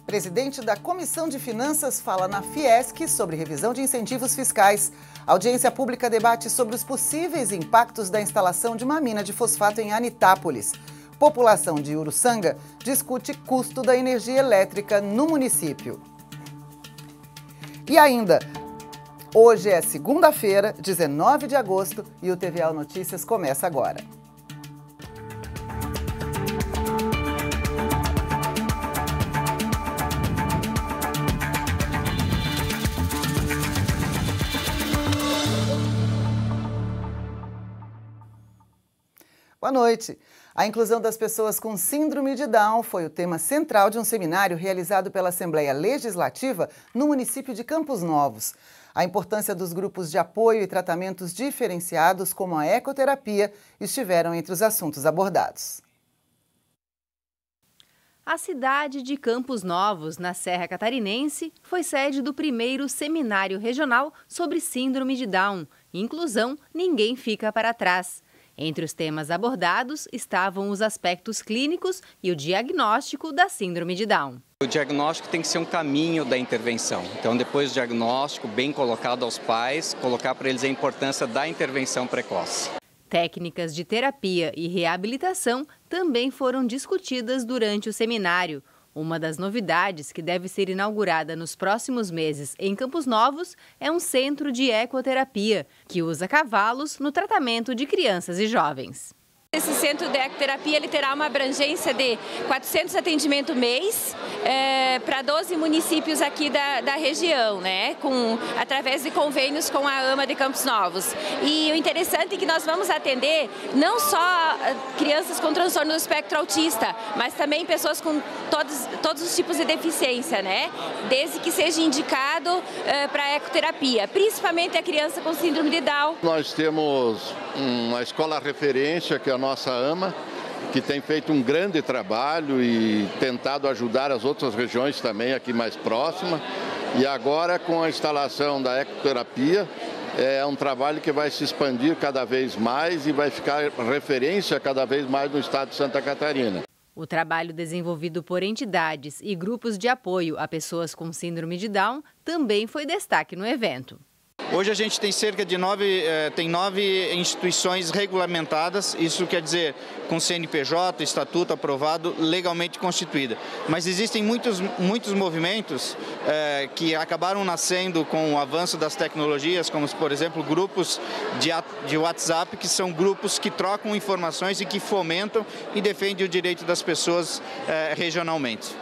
Presidente da Comissão de Finanças fala na Fiesc sobre revisão de incentivos fiscais. A audiência pública debate sobre os possíveis impactos da instalação de uma mina de fosfato em Anitápolis. População de Uruçanga discute custo da energia elétrica no município. E ainda, hoje é segunda-feira, 19 de agosto, e o TVAL Notícias começa agora. Boa noite. A inclusão das pessoas com síndrome de Down foi o tema central de um seminário realizado pela Assembleia Legislativa no município de Campos Novos. A importância dos grupos de apoio e tratamentos diferenciados, como a ecoterapia, estiveram entre os assuntos abordados. A cidade de Campos Novos, na Serra Catarinense, foi sede do primeiro seminário regional sobre síndrome de Down. Inclusão, ninguém fica para trás. Entre os temas abordados estavam os aspectos clínicos e o diagnóstico da síndrome de Down. O diagnóstico tem que ser um caminho da intervenção. Então, depois do diagnóstico, bem colocado aos pais, colocar para eles a importância da intervenção precoce. Técnicas de terapia e reabilitação também foram discutidas durante o seminário. Uma das novidades que deve ser inaugurada nos próximos meses em Campos Novos é um centro de ecoterapia, que usa cavalos no tratamento de crianças e jovens. Esse centro de ecoterapia ele terá uma abrangência de 400 atendimentos mês para 12 municípios aqui da região, né? Através de convênios com a AMA de Campos Novos. E o interessante é que nós vamos atender não só crianças com transtorno do espectro autista, mas também pessoas com todos os tipos de deficiência, né? Desde que seja indicado para a ecoterapia, principalmente a criança com síndrome de Down. Nós temos uma escola referência, que é a nossa AMA, que tem feito um grande trabalho e tentado ajudar as outras regiões também aqui mais próximas. E agora, com a instalação da ecoterapia, é um trabalho que vai se expandir cada vez mais e vai ficar referência cada vez mais no estado de Santa Catarina. O trabalho desenvolvido por entidades e grupos de apoio a pessoas com síndrome de Down também foi destaque no evento. Hoje a gente tem cerca de 9 instituições regulamentadas, isso quer dizer com CNPJ, estatuto aprovado, legalmente constituída. Mas existem muitos movimentos que acabaram nascendo com o avanço das tecnologias, como por exemplo grupos de WhatsApp, que são grupos que trocam informações e que fomentam e defendem o direito das pessoas regionalmente.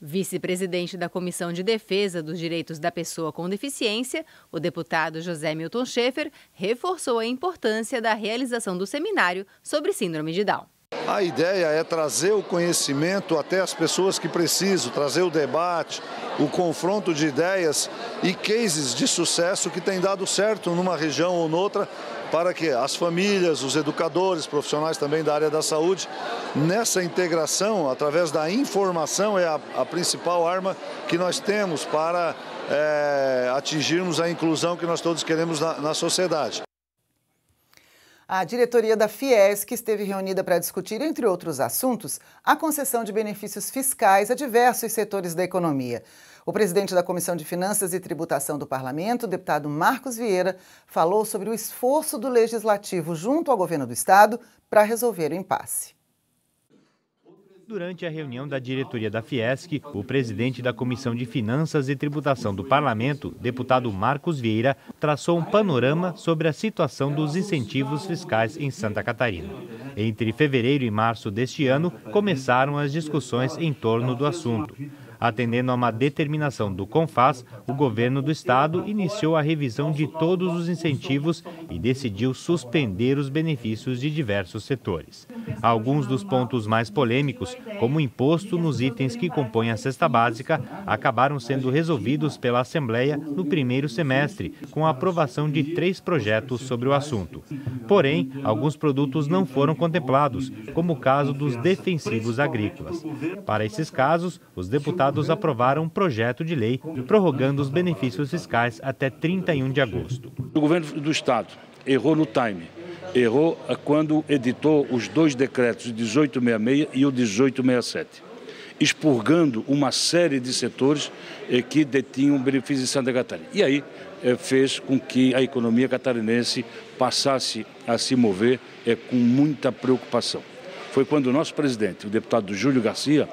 Vice-presidente da Comissão de Defesa dos Direitos da Pessoa com Deficiência, o deputado José Milton Schaefer reforçou a importância da realização do seminário sobre síndrome de Down. A ideia é trazer o conhecimento até as pessoas que precisam, trazer o debate, o confronto de ideias e cases de sucesso que têm dado certo numa região ou noutra, para que as famílias, os educadores, profissionais também da área da saúde, nessa integração, através da informação, é a principal arma que nós temos para atingirmos a inclusão que nós todos queremos na sociedade. A diretoria da Fiesc esteve reunida para discutir, entre outros assuntos, a concessão de benefícios fiscais a diversos setores da economia. O presidente da Comissão de Finanças e Tributação do Parlamento, o deputado Marcos Vieira, falou sobre o esforço do Legislativo junto ao governo do Estado para resolver o impasse. Durante a reunião da diretoria da Fiesc, o presidente da Comissão de Finanças e Tributação do Parlamento, deputado Marcos Vieira, traçou um panorama sobre a situação dos incentivos fiscais em Santa Catarina. Entre fevereiro e março deste ano, começaram as discussões em torno do assunto. Atendendo a uma determinação do CONFAS, o governo do estado iniciou a revisão de todos os incentivos e decidiu suspender os benefícios de diversos setores. Alguns dos pontos mais polêmicos, como o imposto nos itens que compõem a cesta básica, acabaram sendo resolvidos pela Assembleia no primeiro semestre, com a aprovação de 3 projetos sobre o assunto. Porém, alguns produtos não foram contemplados, como o caso dos defensivos agrícolas. Para esses casos, os deputados aprovaram um projeto de lei prorrogando os benefícios fiscais até 31 de agosto. O governo do estado errou no time, errou quando editou os 2 decretos, o 1866 e o 1867. expurgando uma série de setores que detinham benefícios em Santa Catarina. E aí fez com que a economia catarinense passasse a se mover com muita preocupação. Foi quando o nosso presidente, o deputado Júlio Garcia,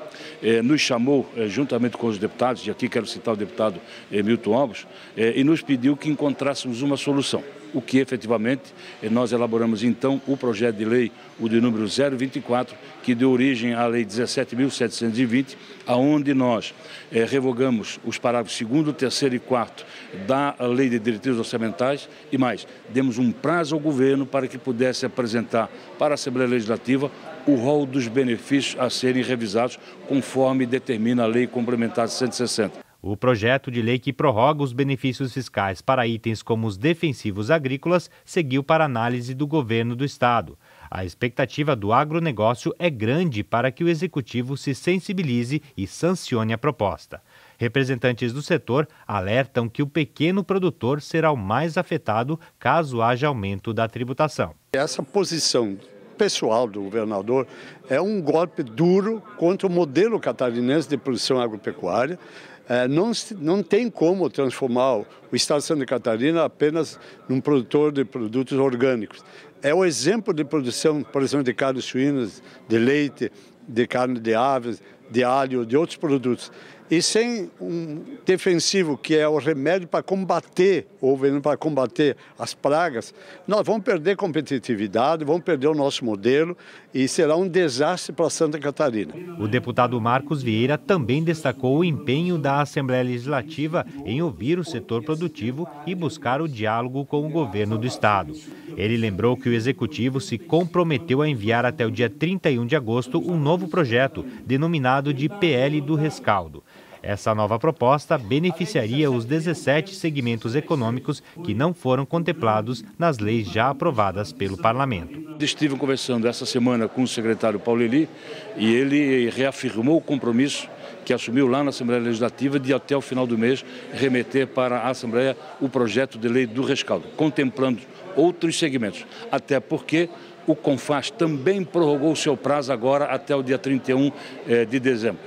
nos chamou, juntamente com os deputados, e aqui quero citar o deputado Milton Alves, e nos pediu que encontrássemos uma solução. O que efetivamente nós elaboramos então o projeto de lei, o de número 024, que deu origem à lei 17.720, aonde nós revogamos os parágrafos 2º, 3º e 4º da lei de diretrizes orçamentais e mais, demos um prazo ao governo para que pudesse apresentar para a Assembleia Legislativa o rol dos benefícios a serem revisados conforme determina a Lei Complementar 160. O projeto de lei que prorroga os benefícios fiscais para itens como os defensivos agrícolas seguiu para análise do governo do estado. A expectativa do agronegócio é grande para que o executivo se sensibilize e sancione a proposta. Representantes do setor alertam que o pequeno produtor será o mais afetado caso haja aumento da tributação. Essa posição pessoal do governador é um golpe duro contra o modelo catarinense de produção agropecuária. Não tem como transformar o estado de Santa Catarina apenas num produtor de produtos orgânicos. É o exemplo de produção, por exemplo, de carnes suínas, de leite, de carne de aves, de alho, de outros produtos. E sem um defensivo, que é o remédio para combater, ou veneno para combater as pragas, nós vamos perder competitividade, vamos perder o nosso modelo e será um desastre para Santa Catarina. O deputado Marcos Vieira também destacou o empenho da Assembleia Legislativa em ouvir o setor produtivo e buscar o diálogo com o governo do estado. Ele lembrou que o executivo se comprometeu a enviar até o dia 31 de agosto um novo projeto, denominado de PL do Rescaldo. Essa nova proposta beneficiaria os 17 segmentos econômicos que não foram contemplados nas leis já aprovadas pelo Parlamento. Estive conversando essa semana com o secretário Paulo Eli e ele reafirmou o compromisso que assumiu lá na Assembleia Legislativa de até o final do mês remeter para a Assembleia o projeto de lei do rescaldo, contemplando outros segmentos, até porque o CONFAS também prorrogou o seu prazo agora até o dia 31 de dezembro.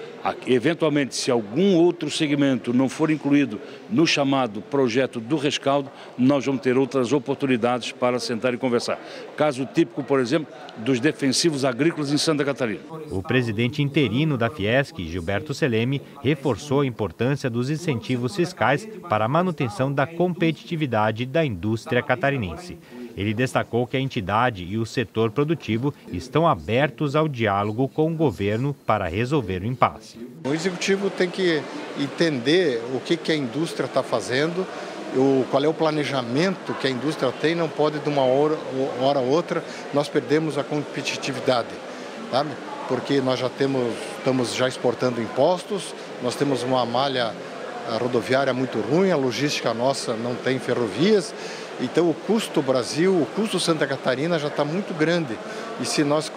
Eventualmente, se algum outro segmento não for incluído no chamado projeto do rescaldo, nós vamos ter outras oportunidades para sentar e conversar. Caso típico, por exemplo, dos defensivos agrícolas em Santa Catarina. O presidente interino da Fiesc, Gilberto Seleme, reforçou a importância dos incentivos fiscais para a manutenção da competitividade da indústria catarinense. Ele destacou que a entidade e o setor produtivo estão abertos ao diálogo com o governo para resolver o impasse. O executivo tem que entender o que a indústria está fazendo, qual é o planejamento que a indústria tem. Não pode, de uma hora a outra, nós perdemos a competitividade, sabe? Porque nós estamos já exportando impostos, nós temos uma malha rodoviária muito ruim, a logística nossa não tem ferrovias. Então o custo Brasil, o custo Santa Catarina já está muito grande. E se nós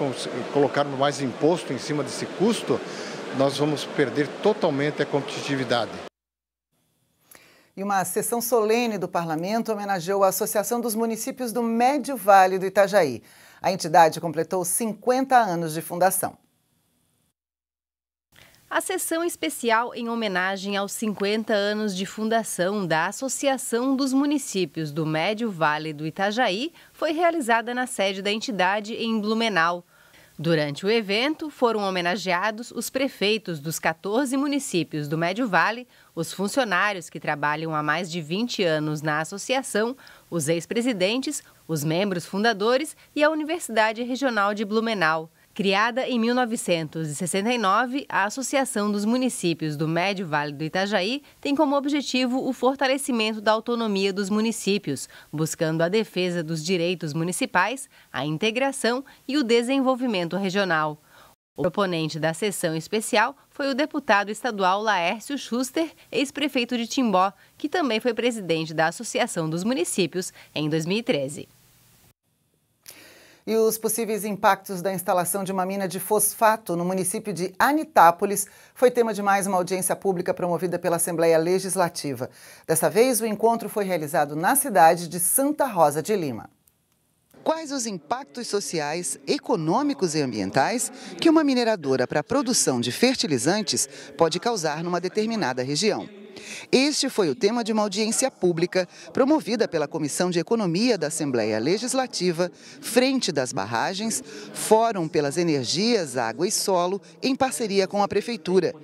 colocarmos mais imposto em cima desse custo, nós vamos perder totalmente a competitividade. E uma sessão solene do Parlamento homenageou a Associação dos Municípios do Médio Vale do Itajaí. A entidade completou 50 anos de fundação. A sessão especial em homenagem aos 50 anos de fundação da Associação dos Municípios do Médio Vale do Itajaí foi realizada na sede da entidade em Blumenau. Durante o evento, foram homenageados os prefeitos dos 14 municípios do Médio Vale, os funcionários que trabalham há mais de 20 anos na associação, os ex-presidentes, os membros fundadores e a Universidade Regional de Blumenau. Criada em 1969, a Associação dos Municípios do Médio Vale do Itajaí tem como objetivo o fortalecimento da autonomia dos municípios, buscando a defesa dos direitos municipais, a integração e o desenvolvimento regional. O proponente da sessão especial foi o deputado estadual Laércio Schuster, ex-prefeito de Timbó, que também foi presidente da Associação dos Municípios em 2013. E os possíveis impactos da instalação de uma mina de fosfato no município de Anitápolis foi tema de mais uma audiência pública promovida pela Assembleia Legislativa. Dessa vez, o encontro foi realizado na cidade de Santa Rosa de Lima. Quais os impactos sociais, econômicos e ambientais que uma mineradora para a produção de fertilizantes pode causar numa determinada região? Este foi o tema de uma audiência pública promovida pela Comissão de Economia da Assembleia Legislativa, Frente das Barragens, Fórum pelas Energias, Água e Solo, em parceria com a Prefeitura.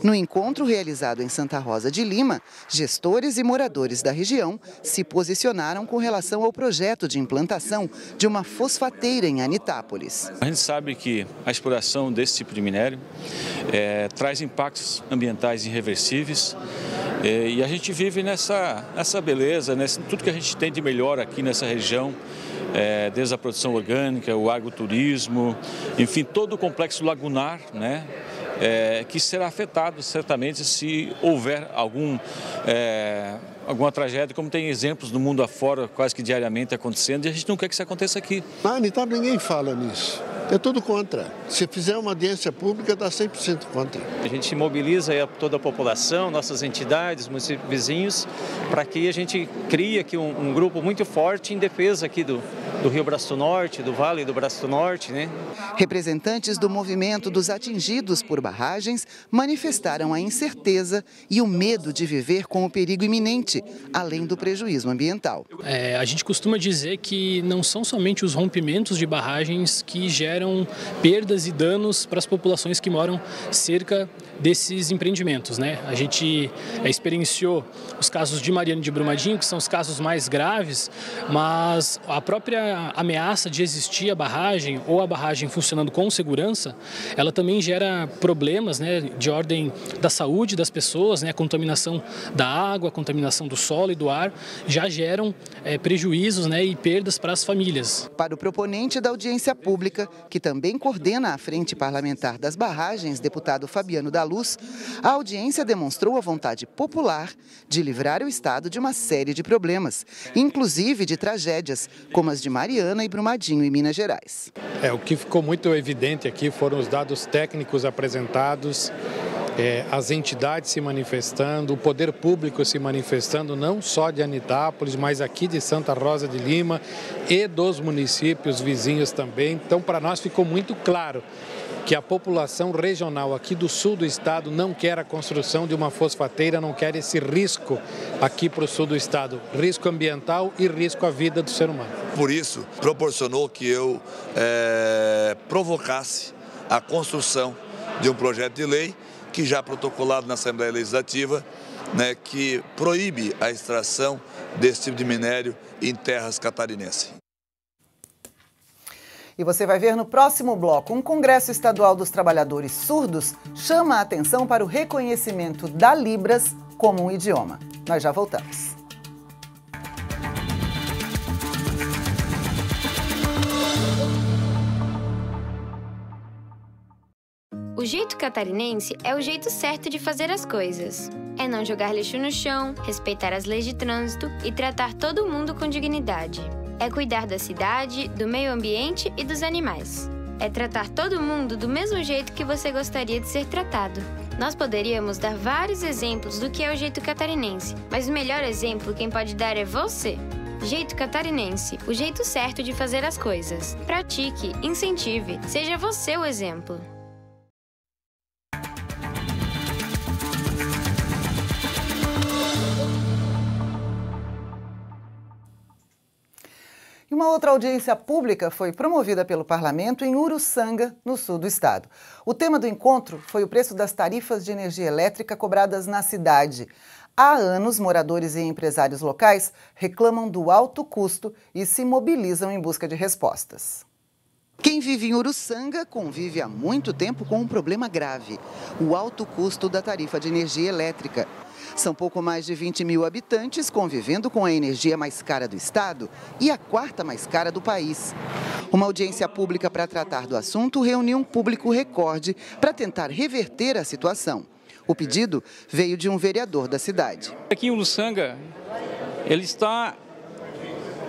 No encontro realizado em Santa Rosa de Lima, gestores e moradores da região se posicionaram com relação ao projeto de implantação de uma fosfateira em Anitápolis. A gente sabe que a exploração desse tipo de minério traz impactos ambientais irreversíveis e a gente vive nessa beleza, tudo que a gente tem de melhor aqui nessa região, desde a produção orgânica, o agroturismo, enfim, todo o complexo lagunar, né? Que será afetado certamente se houver alguma tragédia, como tem exemplos no mundo afora quase que diariamente acontecendo, e a gente não quer que isso aconteça aqui. Na Anitápolis ninguém fala nisso, é tudo contra. Se fizer uma audiência pública, está 100% contra. A gente mobiliza toda a população, nossas entidades, municípios vizinhos, para que a gente crie aqui um grupo muito forte em defesa aqui do Rio Braço do Norte, do Vale do Braço do Norte, né? Representantes do movimento dos atingidos por barragens manifestaram a incerteza e o medo de viver com o perigo iminente, além do prejuízo ambiental. A gente costuma dizer que não são somente os rompimentos de barragens que geram perdas e danos para as populações que moram cerca desses empreendimentos, né? A gente experienciou os casos de Mariana e de Brumadinho, que são os casos mais graves, mas a própria ameaça de existir a barragem ou a barragem funcionando com segurança, ela também gera problemas, né, de ordem da saúde das pessoas, né, a contaminação da água, a contaminação do solo e do ar, já geram prejuízos, né, e perdas para as famílias. Para o proponente da audiência pública, que também coordena a Frente Parlamentar das Barragens, deputado Fabiano da Luz, a audiência demonstrou a vontade popular de livrar o Estado de uma série de problemas, inclusive de tragédias, como as de Mariana e Brumadinho, em Minas Gerais. O que ficou muito evidente aqui foram os dados técnicos apresentados, as entidades se manifestando, o poder público se manifestando, não só de Anitápolis, mas aqui de Santa Rosa de Lima e dos municípios vizinhos também. Então, para nós ficou muito claro que a população regional aqui do sul do estado não quer a construção de uma fosfateira, não quer esse risco aqui para o sul do estado, risco ambiental e risco à vida do ser humano. Por isso, proporcionou que eu provocasse a construção de um projeto de lei que já protocolado na Assembleia Legislativa, né, que proíbe a extração desse tipo de minério em terras catarinenses. E você vai ver no próximo bloco, um Congresso Estadual dos Trabalhadores Surdos chama a atenção para o reconhecimento da Libras como um idioma. Nós já voltamos. O jeito catarinense é o jeito certo de fazer as coisas. É não jogar lixo no chão, respeitar as leis de trânsito e tratar todo mundo com dignidade. É cuidar da cidade, do meio ambiente e dos animais. É tratar todo mundo do mesmo jeito que você gostaria de ser tratado. Nós poderíamos dar vários exemplos do que é o jeito catarinense, mas o melhor exemplo quem pode dar é você. Jeito catarinense, o jeito certo de fazer as coisas. Pratique, incentive, seja você o exemplo. E uma outra audiência pública foi promovida pelo Parlamento em Uruçanga, no sul do estado. O tema do encontro foi o preço das tarifas de energia elétrica cobradas na cidade. Há anos, moradores e empresários locais reclamam do alto custo e se mobilizam em busca de respostas. Quem vive em Uruçanga convive há muito tempo com um problema grave: o alto custo da tarifa de energia elétrica. São pouco mais de 20 mil habitantes convivendo com a energia mais cara do estado e a quarta mais cara do país. Uma audiência pública para tratar do assunto reuniu um público recorde para tentar reverter a situação. O pedido veio de um vereador da cidade. Aqui em Uruçanga, ele está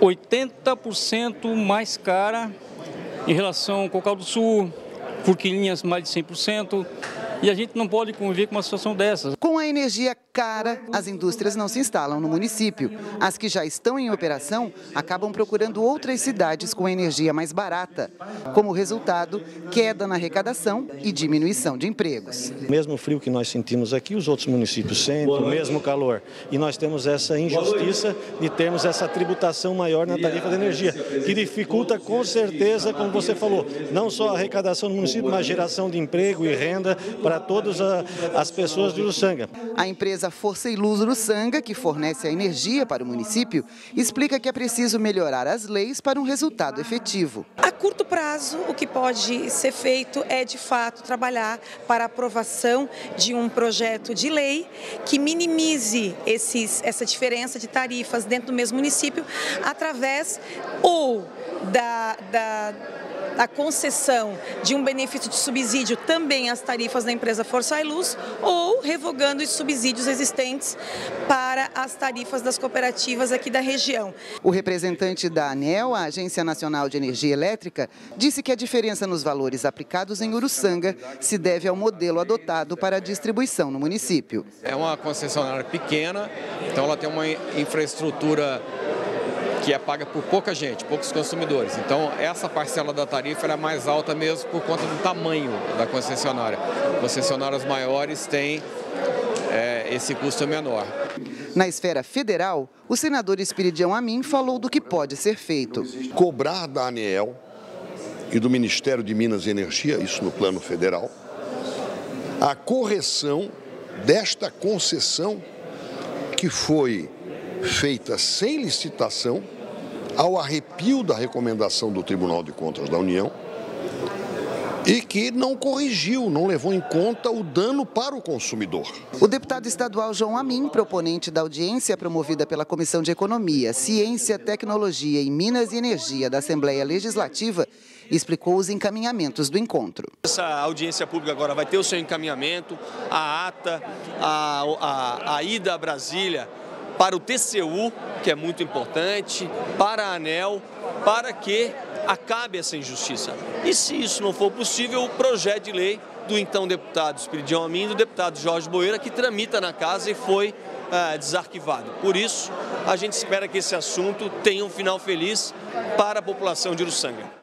80% mais cara em relação ao Cocal do Sul, Forquilinhas mais de 100%. E a gente não pode conviver com uma situação dessas. Com a energia cara, as indústrias não se instalam no município. As que já estão em operação acabam procurando outras cidades com energia mais barata. Como resultado, queda na arrecadação e diminuição de empregos. O mesmo frio que nós sentimos aqui, os outros municípios sentem, o mesmo calor. E nós temos essa injustiça de termos essa tributação maior na tarifa de energia, que dificulta com certeza, como você falou, não só a arrecadação do município, mas a geração de emprego e renda para todas as pessoas de Uruçanga. A empresa Força e Luz Uruçanga, que fornece a energia para o município, explica que é preciso melhorar as leis para um resultado efetivo. A curto prazo, o que pode ser feito é, de fato, trabalhar para a aprovação de um projeto de lei que minimize essa diferença de tarifas dentro do mesmo município, através ou da concessão de um benefício de subsídio também às tarifas da empresa Força e Luz, ou revogando os subsídios existentes para as tarifas das cooperativas aqui da região. O representante da ANEEL, a Agência Nacional de Energia Elétrica, disse que a diferença nos valores aplicados em Uruçanga se deve ao modelo adotado para a distribuição no município. É uma concessionária pequena, então ela tem uma infraestrutura que é paga por pouca gente, poucos consumidores. Então, essa parcela da tarifa era mais alta mesmo por conta do tamanho da concessionária. Concessionárias maiores têm esse custo menor. Na esfera federal, o senador Espiridião Amin falou do que pode ser feito. Cobrar da ANEEL e do Ministério de Minas e Energia, isso no plano federal, a correção desta concessão que foi feita sem licitação, ao arrepio da recomendação do Tribunal de Contas da União, e que não corrigiu, não levou em conta o dano para o consumidor. O deputado estadual João Amin, proponente da audiência promovida pela Comissão de Economia, Ciência, Tecnologia e Minas e Energia da Assembleia Legislativa, explicou os encaminhamentos do encontro. Essa audiência pública agora vai ter o seu encaminhamento, a ata, a ida a Brasília para o TCU, que é muito importante, para a ANEEL, para que acabe essa injustiça. E se isso não for possível, o projeto de lei do então deputado Espiridião Amin e do deputado Jorge Boeira, que tramita na casa e foi desarquivado. Por isso, a gente espera que esse assunto tenha um final feliz para a população de Uruçanga.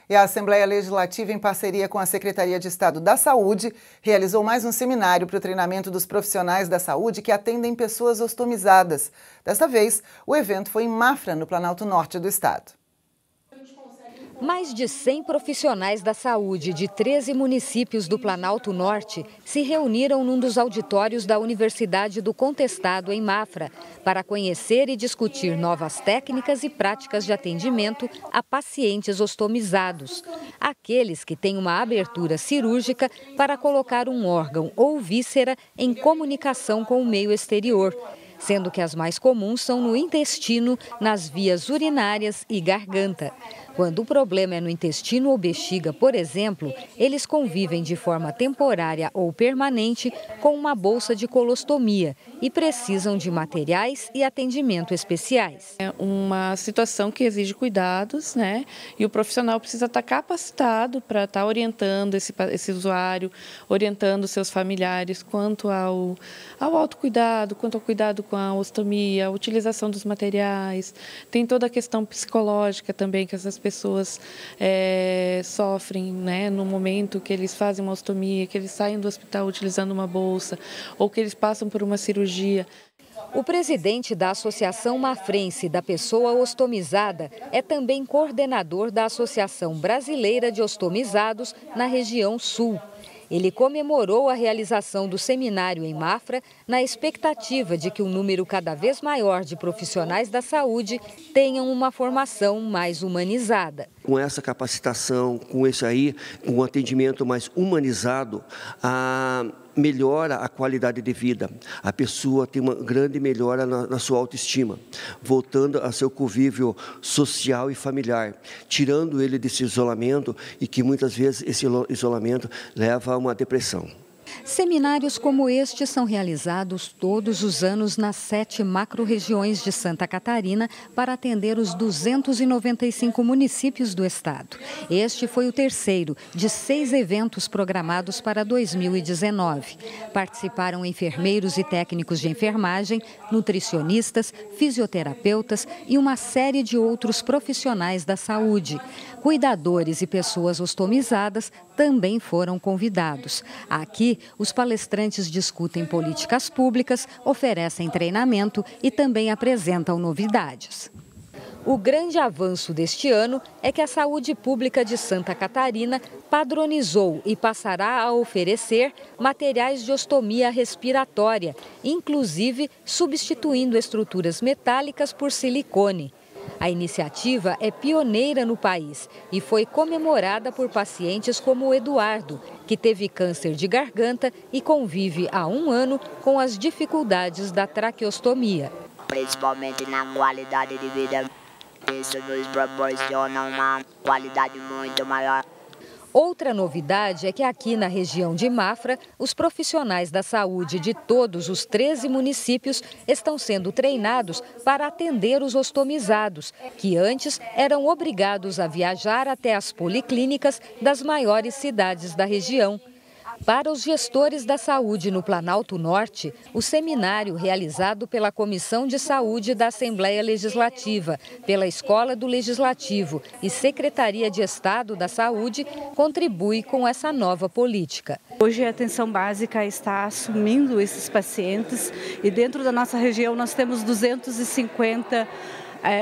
E a Assembleia Legislativa, em parceria com a Secretaria de Estado da Saúde, realizou mais um seminário para o treinamento dos profissionais da saúde que atendem pessoas ostomizadas. Desta vez, o evento foi em Mafra, no Planalto Norte do estado. Mais de 100 profissionais da saúde de 13 municípios do Planalto Norte se reuniram num dos auditórios da Universidade do Contestado, em Mafra, para conhecer e discutir novas técnicas e práticas de atendimento a pacientes ostomizados, aqueles que têm uma abertura cirúrgica para colocar um órgão ou víscera em comunicação com o meio exterior, sendo que as mais comuns são no intestino, nas vias urinárias e garganta. Quando o problema é no intestino ou bexiga, por exemplo, eles convivem de forma temporária ou permanente com uma bolsa de colostomia e precisam de materiais e atendimento especiais. É uma situação que exige cuidados, né? E o profissional precisa estar capacitado para estar orientando esse usuário, orientando seus familiares quanto ao autocuidado, quanto ao cuidado com a ostomia, a utilização dos materiais. Tem toda a questão psicológica também que essas pessoas sofrem, né, no momento que eles fazem uma ostomia, que eles saem do hospital utilizando uma bolsa ou que eles passam por uma cirurgia. O presidente da Associação Mafrense da Pessoa Ostomizada é também coordenador da Associação Brasileira de Ostomizados na região sul. Ele comemorou a realização do seminário em Mafra na expectativa de que um número cada vez maior de profissionais da saúde tenham uma formação mais humanizada. Com essa capacitação, com isso aí, com um atendimento mais humanizado, melhora a qualidade de vida. A pessoa tem uma grande melhora na sua autoestima, voltando a seu convívio social e familiar, tirando ele desse isolamento e que muitas vezes esse isolamento leva a uma depressão. Seminários como este são realizados todos os anos nas 7 macro-regiões de Santa Catarina para atender os 295 municípios do estado. Este foi o terceiro de 6 eventos programados para 2019. Participaram enfermeiros e técnicos de enfermagem, nutricionistas, fisioterapeutas e uma série de outros profissionais da saúde. Cuidadores e pessoas ostomizadas também foram convidados. Aqui, os palestrantes discutem políticas públicas, oferecem treinamento e também apresentam novidades. O grande avanço deste ano é que a saúde pública de Santa Catarina padronizou e passará a oferecer materiais de ostomia respiratória, inclusive substituindo estruturas metálicas por silicone. A iniciativa é pioneira no país e foi comemorada por pacientes como o Eduardo, que teve câncer de garganta e convive há 1 ano com as dificuldades da traqueostomia. Principalmente na qualidade de vida, isso nos proporciona uma qualidade muito maior. Outra novidade é que aqui na região de Mafra, os profissionais da saúde de todos os 13 municípios estão sendo treinados para atender os ostomizados, que antes eram obrigados a viajar até as policlínicas das maiores cidades da região. Para os gestores da saúde no Planalto Norte, o seminário realizado pela Comissão de Saúde da Assembleia Legislativa, pela Escola do Legislativo e Secretaria de Estado da Saúde contribui com essa nova política. Hoje a atenção básica está assumindo esses pacientes e dentro da nossa região nós temos 250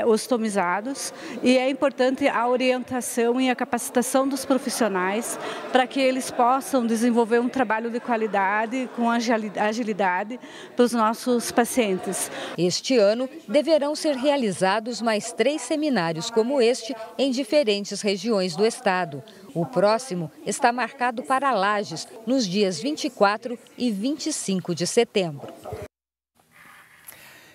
ostomizados e é importante a orientação e a capacitação dos profissionais para que eles possam desenvolver um trabalho de qualidade com agilidade para os nossos pacientes. Este ano deverão ser realizados mais 3 seminários como este em diferentes regiões do estado. O próximo está marcado para Lages nos dias 24 e 25 de setembro.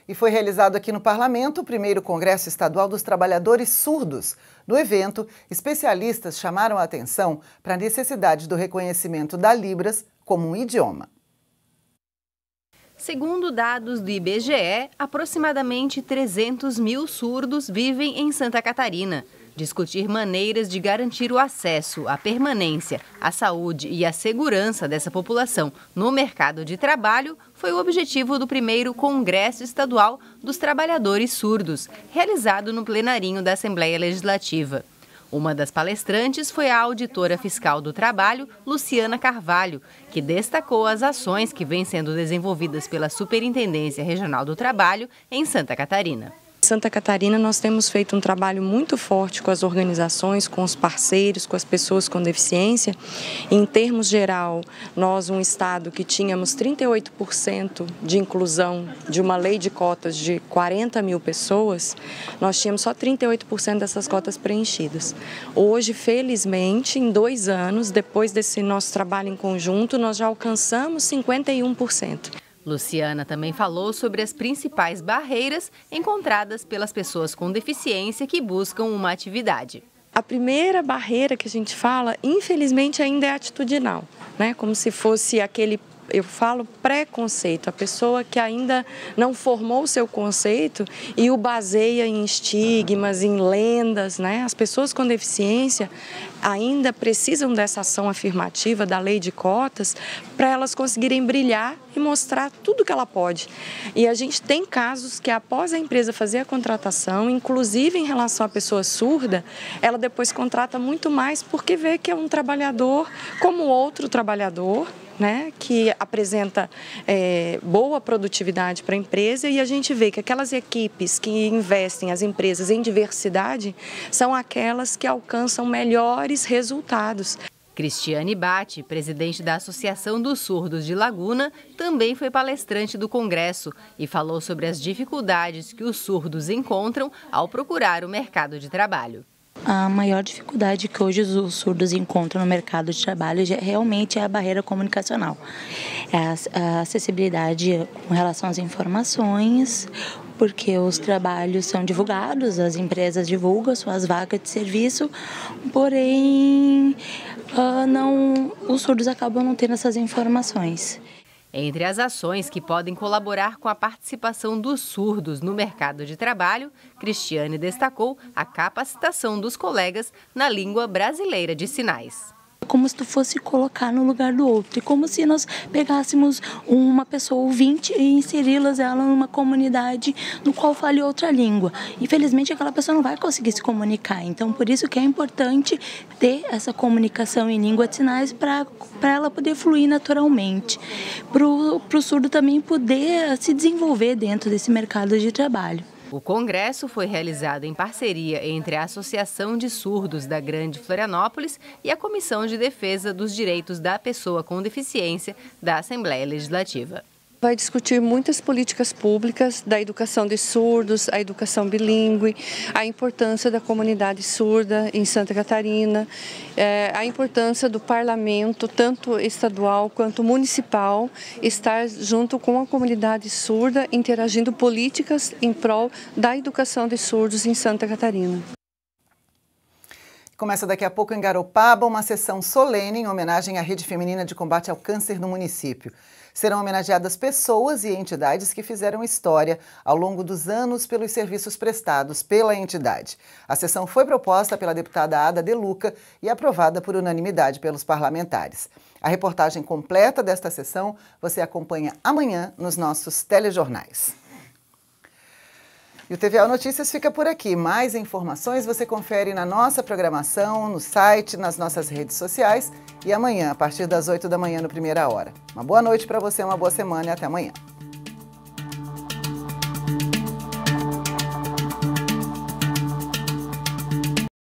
E foi realizado aqui no Parlamento o primeiro Congresso Estadual dos Trabalhadores Surdos. No evento, especialistas chamaram a atenção para a necessidade do reconhecimento da Libras como um idioma. Segundo dados do IBGE, aproximadamente 300 mil surdos vivem em Santa Catarina. Discutir maneiras de garantir o acesso, a permanência, a saúde e a segurança dessa população no mercado de trabalho foi o objetivo do primeiro Congresso Estadual dos Trabalhadores Surdos, realizado no plenarinho da Assembleia Legislativa. Uma das palestrantes foi a auditora fiscal do trabalho, Luciana Carvalho, que destacou as ações que vêm sendo desenvolvidas pela Superintendência Regional do Trabalho em Santa Catarina. Em Santa Catarina, nós temos feito um trabalho muito forte com as organizações, com os parceiros, com as pessoas com deficiência. Em termos geral, nós, um estado que tínhamos 38% de inclusão de uma lei de cotas de 40 mil pessoas, nós tínhamos só 38% dessas cotas preenchidas. Hoje, felizmente, em 2 anos, depois desse nosso trabalho em conjunto, nós já alcançamos 51%. Luciana também falou sobre as principais barreiras encontradas pelas pessoas com deficiência que buscam uma atividade. A primeira barreira que a gente fala, infelizmente, ainda é atitudinal, né? Como se fosse aquele, eu falo, preconceito, a pessoa que ainda não formou o seu conceito e o baseia em estigmas, em lendas, né? As pessoas com deficiência ainda precisam dessa ação afirmativa da lei de cotas para elas conseguirem brilhar e mostrar tudo que ela pode. E a gente tem casos que após a empresa fazer a contratação, inclusive em relação à pessoa surda, ela depois contrata muito mais porque vê que é um trabalhador como outro trabalhador, né, que apresenta boa produtividade para a empresa, e a gente vê que aquelas equipes que investem, as empresas, em diversidade, são aquelas que alcançam melhores resultados. Cristiane Batti, presidente da Associação dos Surdos de Laguna, também foi palestrante do Congresso e falou sobre as dificuldades que os surdos encontram ao procurar o mercado de trabalho. A maior dificuldade que hoje os surdos encontram no mercado de trabalho realmente é a barreira comunicacional. É a acessibilidade com relação às informações, porque os trabalhos são divulgados, as empresas divulgam suas vagas de serviço, porém os surdos acabam não tendo essas informações. Entre as ações que podem colaborar com a participação dos surdos no mercado de trabalho, Cristiane destacou a capacitação dos colegas na língua brasileira de sinais. Como se tu fosse colocar no lugar do outro, e como se nós pegássemos uma pessoa ouvinte e inseri-las ela numa comunidade no qual fale outra língua. Infelizmente aquela pessoa não vai conseguir se comunicar, então por isso que é importante ter essa comunicação em língua de sinais para ela poder fluir naturalmente, para o surdo também poder se desenvolver dentro desse mercado de trabalho. O congresso foi realizado em parceria entre a Associação de Surdos da Grande Florianópolis e a Comissão de Defesa dos Direitos da Pessoa com Deficiência da Assembleia Legislativa. Vai discutir muitas políticas públicas da educação de surdos, a educação bilíngue, a importância da comunidade surda em Santa Catarina, a importância do parlamento, tanto estadual quanto municipal, estar junto com a comunidade surda, interagindo políticas em prol da educação de surdos em Santa Catarina. Começa daqui a pouco em Garopaba uma sessão solene em homenagem à Rede Feminina de Combate ao Câncer no município. Serão homenageadas pessoas e entidades que fizeram história ao longo dos anos pelos serviços prestados pela entidade. A sessão foi proposta pela deputada Ada De Luca e aprovada por unanimidade pelos parlamentares. A reportagem completa desta sessão você acompanha amanhã nos nossos telejornais. E o TVAO Notícias fica por aqui. Mais informações você confere na nossa programação, no site, nas nossas redes sociais e amanhã, a partir das 8 da manhã, no Primeira Hora. Uma boa noite para você, uma boa semana e até amanhã.